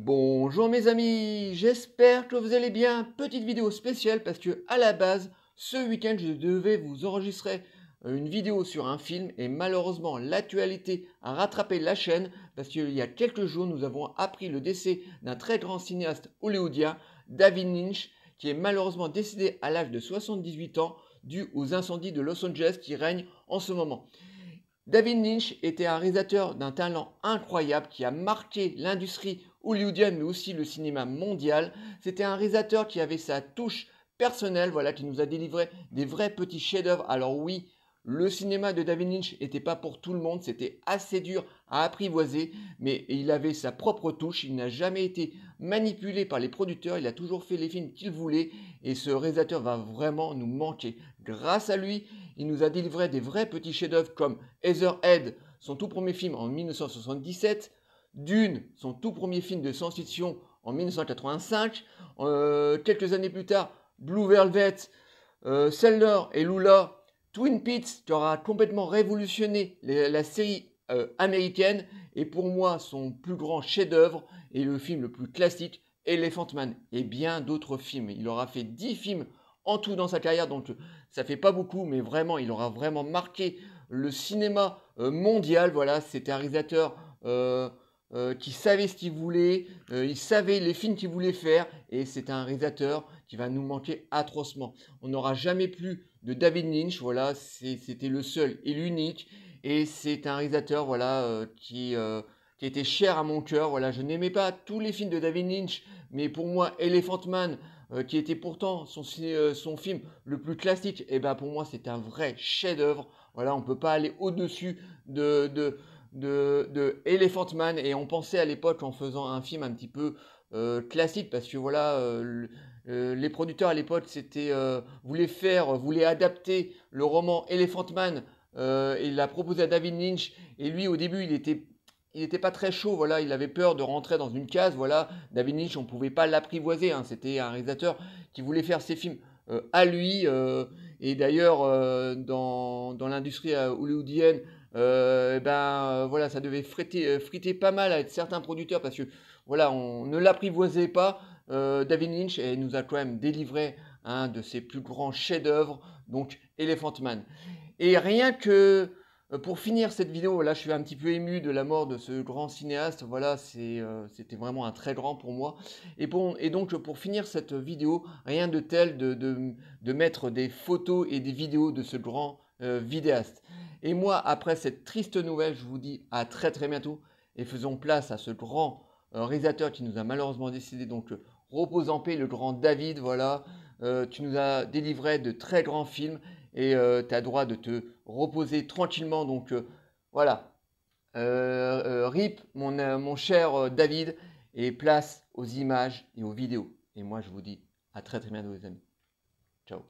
Bonjour mes amis, j'espère que vous allez bien. Petite vidéo spéciale parce que à la base, ce week-end, je devais vous enregistrer une vidéo sur un film et malheureusement, l'actualité a rattrapé la chaîne parce qu'il y a quelques jours, nous avons appris le décès d'un très grand cinéaste hollywoodien, David Lynch, qui est malheureusement décédé à l'âge de 78 ans dû aux incendies de Los Angeles qui règnent en ce moment. David Lynch était un réalisateur d'un talent incroyable qui a marqué l'industrie hollywoodienne mais aussi le cinéma mondial. C'était un réalisateur qui avait sa touche personnelle, voilà, qui nous a délivré des vrais petits chefs-d'œuvre. Alors oui, le cinéma de David Lynch n'était pas pour tout le monde, c'était assez dur à apprivoiser, mais il avait sa propre touche, il n'a jamais été manipulé par les producteurs, il a toujours fait les films qu'il voulait et ce réalisateur va vraiment nous manquer. Grâce à lui, il nous a délivré des vrais petits chefs-d'œuvre comme Eraserhead, son tout premier film en 1977, Dune, son tout premier film de science-fiction en 1985, quelques années plus tard, Blue Velvet, Zelda et Lula, Twin Peaks qui aura complètement révolutionné la série américaine et pour moi son plus grand chef-d'œuvre est le film le plus classique, Elephant Man, et bien d'autres films. Il aura fait 10 films en tout dans sa carrière, donc ça fait pas beaucoup, mais vraiment il aura vraiment marqué le cinéma mondial. Voilà, c'était un réalisateur qui savait ce qu'il voulait, il savait les films qu'il voulait faire et c'est un réalisateur qui va nous manquer atrocement. On n'aura jamais plus de David Lynch, voilà, c'était le seul et l'unique et c'est un réalisateur voilà, qui était cher à mon cœur. Voilà, je n'aimais pas tous les films de David Lynch, mais pour moi Elephant Man, qui était pourtant son film le plus classique, et ben pour moi c'est un vrai chef-d'œuvre. Voilà, on ne peut pas aller au-dessus de Elephant Man et on pensait à l'époque en faisant un film un petit peu classique parce que voilà les producteurs à l'époque voulaient adapter le roman Elephant Man et il l'a proposé à David Lynch et lui au début il était pas très chaud, voilà, il avait peur de rentrer dans une case, voilà. David Lynch, on pouvait pas l'apprivoiser, hein, c'était un réalisateur qui voulait faire ses films à lui, et d'ailleurs dans l'industrie hollywoodienne, voilà, ça devait friter pas mal avec certains producteurs parce que voilà, on ne l'apprivoisait pas. David Lynch et nous a quand même délivré un de ses plus grands chefs-d'œuvre, donc Elephant Man. Et rien que pour finir cette vidéo, là je suis un petit peu ému de la mort de ce grand cinéaste, voilà, c'était vraiment un très grand pour moi. Et donc pour finir cette vidéo, rien de tel de mettre des photos et des vidéos de ce grand vidéaste. Et moi, après cette triste nouvelle, je vous dis à très très bientôt et faisons place à ce grand réalisateur qui nous a malheureusement décédé, donc repose en paix le grand David, voilà, tu nous as délivré de très grands films et tu as droit de te reposer tranquillement. Donc voilà, RIP mon cher David et place aux images et aux vidéos. Et moi je vous dis à très très bientôt les amis. Ciao.